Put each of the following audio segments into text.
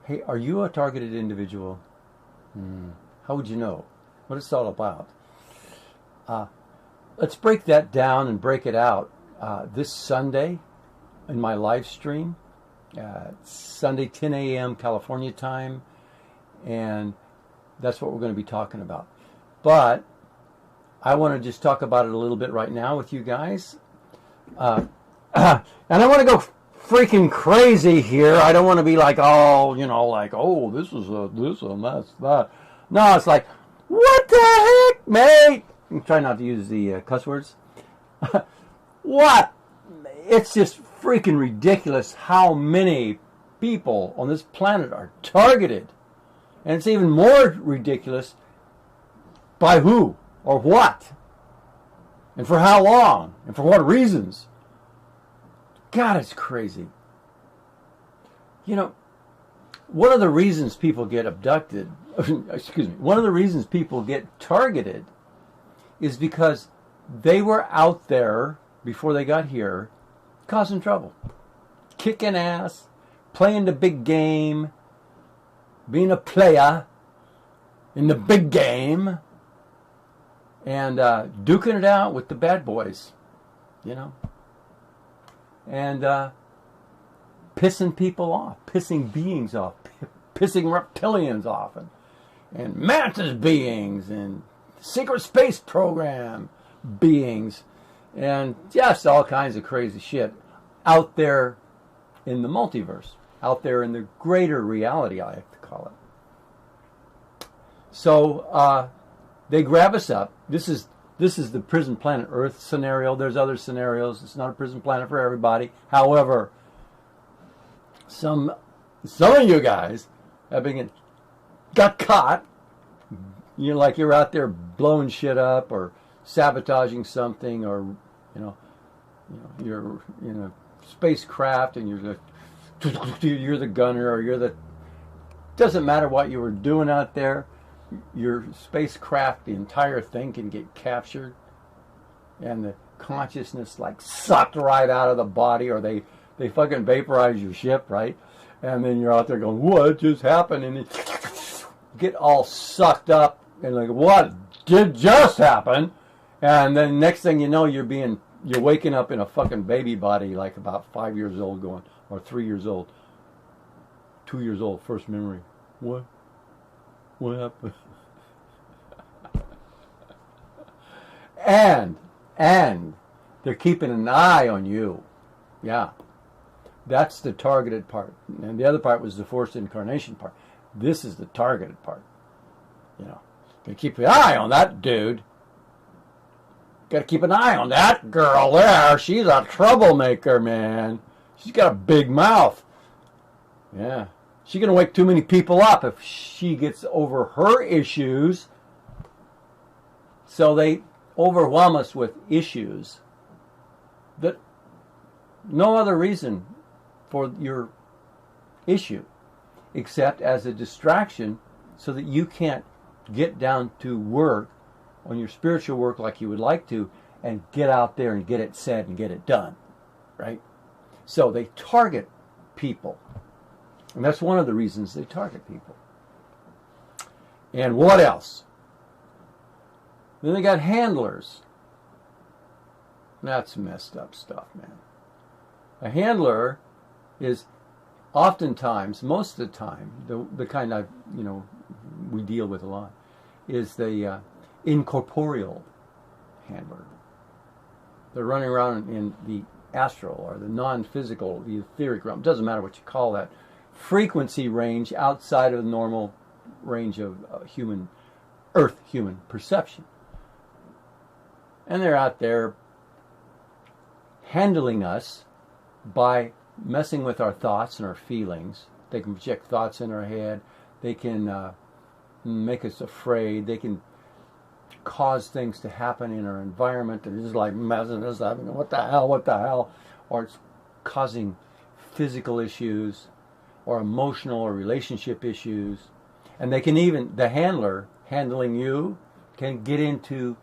Hey, are you a targeted individual? How would you know? What it's all about? Let's break that down and break it out this Sunday in my live stream. Sunday, 10 a.m. California time. And that's what we're going to be talking about. But I want to just talk about it a little bit right now with you guys. And I want to go freaking crazy here. I don't want to be like, oh, like, oh, this is and that's that. No, it's like, what the heck, mate? I'm trying not to use the cuss words. What? It's just freaking ridiculous how many people on this planet are targeted. And it's even more ridiculous by who or what and for how long and for what reasons. God, it's crazy. One of the reasons people get abducted, one of the reasons people get targeted is because they were out there before they got here causing trouble, kicking ass, playing the big game, being a player in the big game, and duking it out with the bad boys, and pissing people off, pissing beings off, pissing reptilians off, and mantis beings, and secret space program beings, and just all kinds of crazy shit out there in the multiverse, out there in the greater reality, I like to call it. So they grab us up. This is the prison planet Earth scenario. There's other scenarios. It's not a prison planet for everybody. However, some of you guys got caught. Like you're out there blowing shit up or sabotaging something, or you're in a spacecraft and you're the gunner, or doesn't matter what you were doing out there. Your spacecraft, the entire thing can get captured, and the consciousness sucked right out of the body, or they fucking vaporize your ship, right? And then you're out there going, what just happened? And you get all sucked up and like, what did just happen? And then next thing you know, you're waking up in a fucking baby body, like about 5 years old, going, or 3 years old, 2 years old, first memory. What happened? And they're keeping an eye on you. Yeah. That's the targeted part. And the other part was the forced incarnation part. This is the targeted part. Gotta keep an eye on that dude. Gotta keep an eye on that girl there. She's a troublemaker, man. She's got a big mouth. Yeah. She's going to wake too many people up if she gets over her issues. So they overwhelm us with issues that no other reason for your issue except as a distraction so that you can't get down to work on your spiritual work like you would like to and get out there and get it said and get it done, right? So they target people. And that's one of the reasons they target people. And what else? Then they got handlers. That's messed up stuff, man. A handler is oftentimes, most of the time, the kind we deal with a lot, is the incorporeal handler. They're running around in the astral or the non-physical, the etheric realm. Doesn't matter what you call that. Frequency range outside of the normal range of human perception. And they're out there handling us by messing with our thoughts and our feelings. They can project thoughts in our head. They can make us afraid. They can cause things to happen in our environment that is like messing us up. What the hell? Or it's causing physical issues or emotional or relationship issues. And they can even, the handler handling you can get into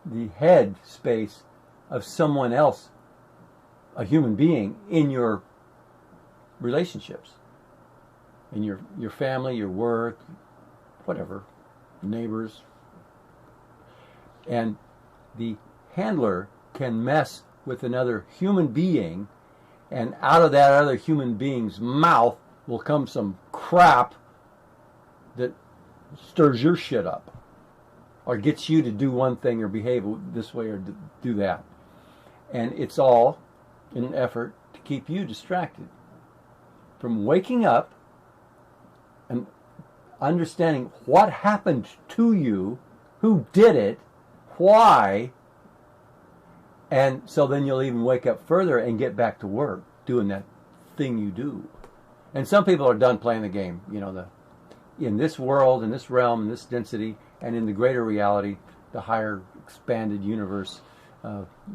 the head space of someone else, a human being, in your relationships. and your family, your work, whatever, neighbors. And the handler can mess with another human being, and out of that other human being's mouth will come some crap that stirs your shit up, or gets you to do one thing or behave this way or do that. And it's all in an effort to keep you distracted from waking up and understanding what happened to you, who did it, why, and so then you'll even wake up further and get back to work doing that thing you do. And some people are done playing the game, in this world, in this realm, in this density, and in the greater reality, the higher expanded universe,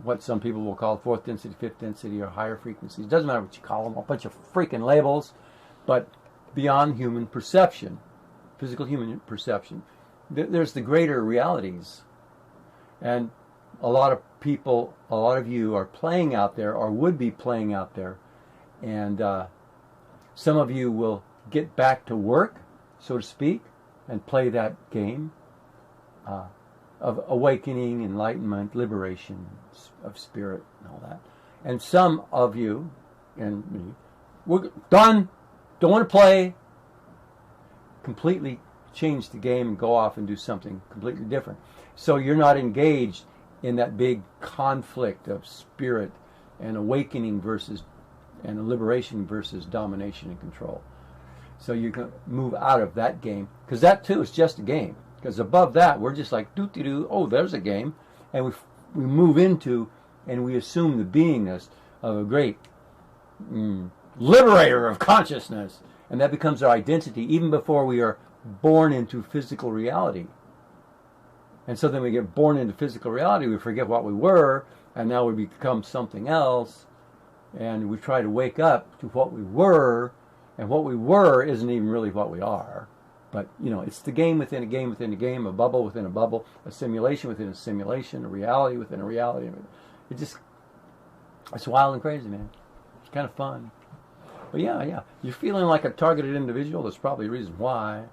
what some people will call fourth density, fifth density, or higher frequencies. It doesn't matter what you call them, a bunch of freaking labels, but beyond human perception, physical human perception. There's the greater realities. And a lot of people, a lot of you are playing out there, or would be playing out there, and some of you will get back to work, so to speak, and play that game of awakening, enlightenment, liberation of spirit, and all that. And some of you, and me, we're done, don't want to play, completely change the game and go off and do something completely different. So you're not engaged in that big conflict of spirit and awakening versus, and liberation versus domination and control. So you can move out of that game, because that too is just a game. Because above that, we're just like, doo-doo-doo, oh, there's a game. And we move into, and we assume the beingness of a great liberator of consciousness. And that becomes our identity even before we are born into physical reality. And so then we get born into physical reality, we forget what we were, and now we become something else. And we try to wake up to what we were, and what we were isn't even really what we are. But, it's the game within a game within a game, a bubble within a bubble, a simulation within a simulation, a reality within a reality. It's wild and crazy, man. It's kind of fun. But yeah. You're feeling like a targeted individual. There's probably a reason why.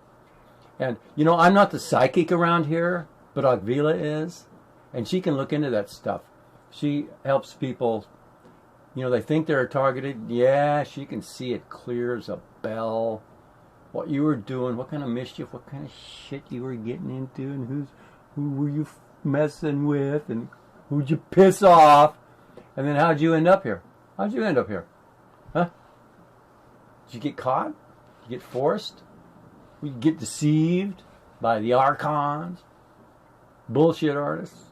And, I'm not the psychic around here, but Agvila is. And she can look into that stuff. She helps people, they think they're targeted. Yeah, she can see it clear as a bell. What you were doing, what kind of mischief, what kind of shit you were getting into, and who were you messing with, and who'd you piss off, and then how'd you end up here? How'd you end up here? Huh? Did you get caught? Did you get forced? Did you get deceived by the archons, bullshit artists?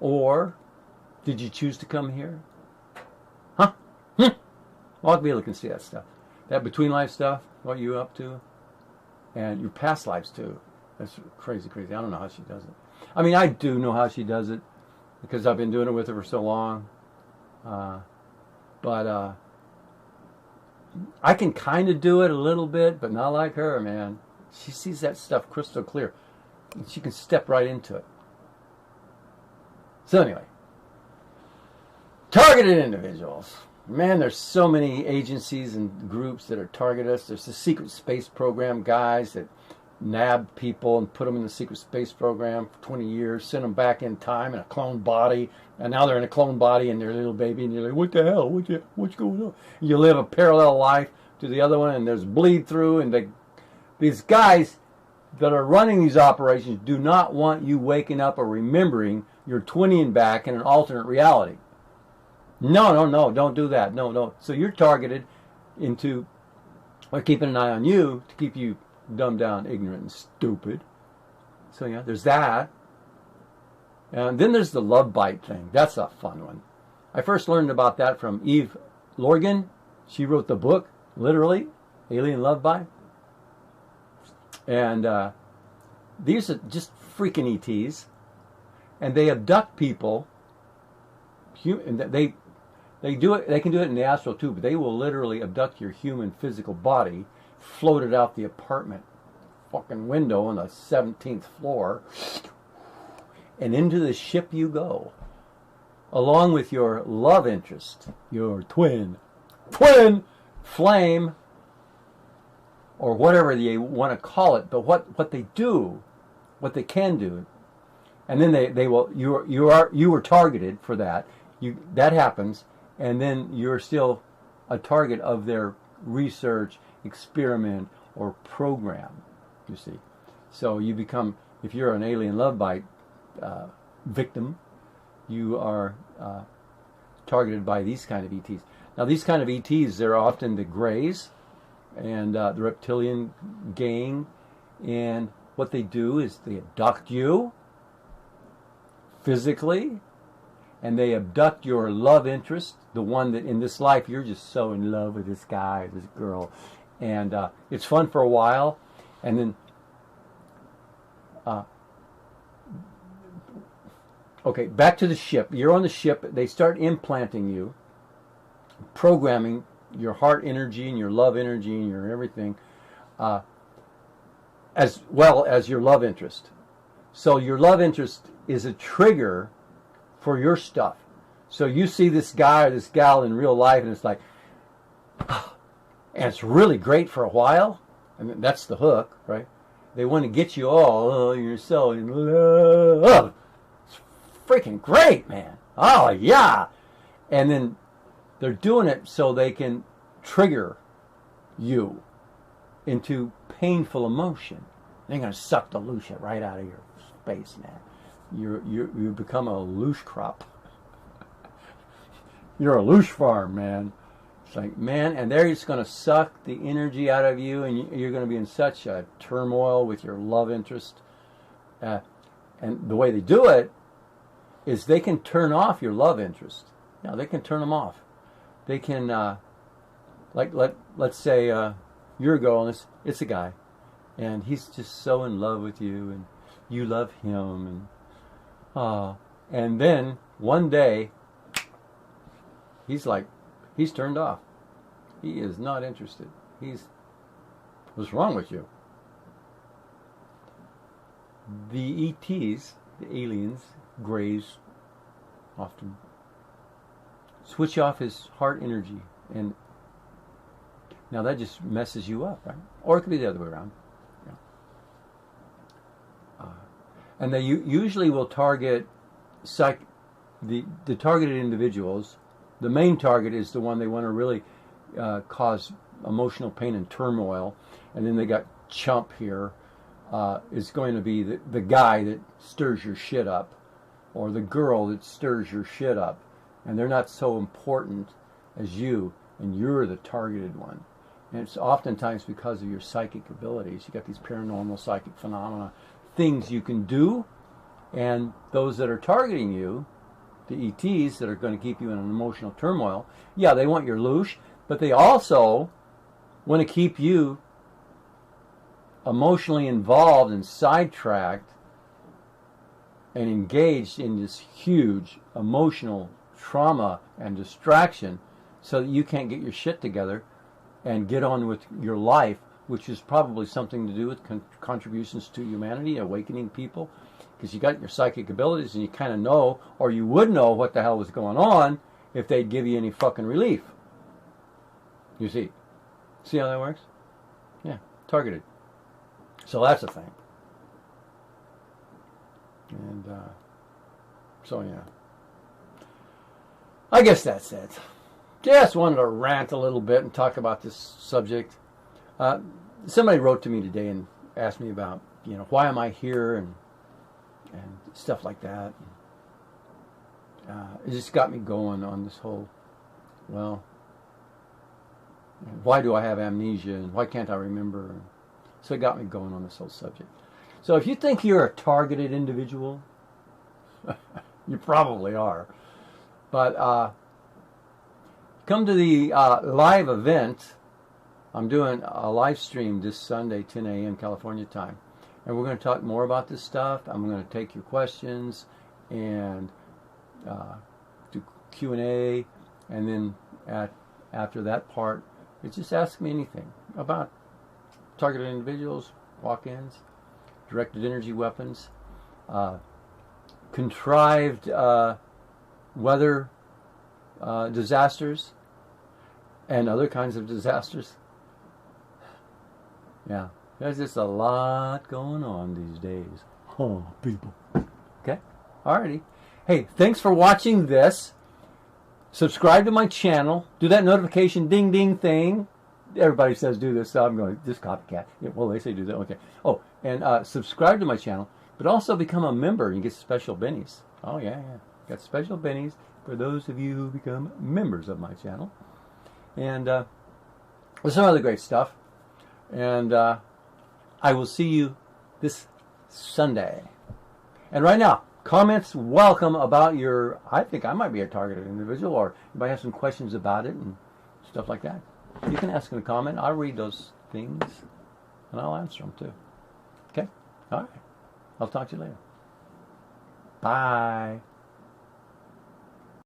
Or did you choose to come here? Huh? Well, Agvila can see that stuff. That between life stuff, what you up to, and your past lives too. That's crazy. I don't know how she does it. I mean, I do know how she does it because I've been doing it with her for so long. But I can kind of do it a little bit, but not like her, man. She sees that stuff crystal clear. And she can step right into it. So anyway, targeted individuals. Man, there's so many agencies and groups that are targeted us. There's the secret space program guys that nab people and put them in the secret space program for 20 years, send them back in time in a clone body, and now they're in a clone body and they're a little baby, and you're like, what the hell? What's going on? You live a parallel life to the other one, and there's bleed through, and these guys that are running these operations do not want you waking up or remembering your twinning back in an alternate reality. No, don't do that. No. So you're targeted into, or keeping an eye on you to keep you dumbed down, ignorant, and stupid. So yeah, there's that. And then there's the love bite thing. That's a fun one. I first learned about that from Eve Lorgan. She wrote the book, literally, Alien Love Bite. And these are just freaking ETs. And they abduct people. They do it. They can do it in the astral too, but they will literally abduct your human physical body, float it out the apartment fucking window on the 17th floor, and into the ship you go, along with your love interest, your twin flame, or whatever they want to call it, but what they do, what they can do, and then they will you were targeted for that. That happens, and then you're still a target of their research, experiment, or program. You see, so you become, if you're an alien love bite victim, you are targeted by these kind of ETs. Now, these kind of ETs, they're often the Greys and the reptilian gang, and what they do is they abduct you physically, and they abduct your love interest, the one that in this life you're just so in love with this guy, this girl, and it's fun for a while, and then okay, back to the ship. You're on the ship. They start implanting you, programming your heart energy and your love energy and your everything, as well as your love interest. So your love interest is a trigger for your stuff. So you see this guy or this gal in real life, and it's like, oh, and it's really great for a while. I mean, that's the hook, right? They want to get you all, oh, you're so in love. It's freaking great, man. Oh, yeah. And then they're doing it so they can trigger you into painful emotion. They're going to suck the loose shit right out of your space, man. You become a loose crop. You're a loose farm, man. It's like, man, and they're just going to suck the energy out of you, and you're going to be in such a turmoil with your love interest. And the way they do it is they can turn off your love interest. Now, they can turn them off. They can, let's say you're a girl, and it's a guy, and he's just so in love with you, and you love him, and then one day he's turned off. He is not interested. What's wrong with you? The ETs, the aliens, Greys, often switch off his heart energy, and now that just messes you up, right? Or it could be the other way around. Yeah. And they usually will target the targeted individuals. The main target is the one they want to really cause emotional pain and turmoil, and then they got chump here. Is going to be the guy that stirs your shit up, or the girl that stirs your shit up, and they're not so important as you, and you're the targeted one. And it's oftentimes because of your psychic abilities. You got these paranormal psychic phenomena, things you can do, and those that are targeting you, the ETs that are going to keep you in an emotional turmoil, yeah, they want your loosh, but they also want to keep you emotionally involved and sidetracked and engaged in this huge emotional trauma and distraction so that you can't get your shit together and get on with your life, which is probably something to do with contributions to humanity, awakening people, because you got your psychic abilities and you kind of know, or you would know what the hell was going on if they'd give you any fucking relief. You see how that works? Yeah, targeted. So that's the thing. And so yeah, I guess that's it. Just wanted to rant a little bit and talk about this subject. Somebody wrote to me today and asked me about, why am I here and stuff like that. It just got me going on this whole, why do I have amnesia and why can't I remember? So it got me going on this whole subject. So if you think you're a targeted individual, you probably are. But come to the live event. I'm doing a live stream this Sunday, 10 a.m. California time. And we're going to talk more about this stuff. I'm going to take your questions and do Q&A. And then after that part, it's just ask me anything about targeted individuals, walk-ins, directed energy weapons, contrived weather disasters, and other kinds of disasters. Yeah. There's just a lot going on these days. Oh, people. Okay? Alrighty. Hey, thanks for watching this. Subscribe to my channel. Do that notification ding ding thing. Everybody says do this, so I'm going, this copycat. Yeah, well, they say do that. Okay. Oh, and subscribe to my channel, but also become a member and get special bennies. Oh, yeah, yeah. Got special bennies for those of you who become members of my channel. And there's some other great stuff. And I will see you this Sunday. And right now, comments welcome about your, I think I might be a targeted individual, or you might have some questions about it and stuff like that. You can ask in a comment. I'll read those things and I'll answer them too. Okay? All right. I'll talk to you later. Bye.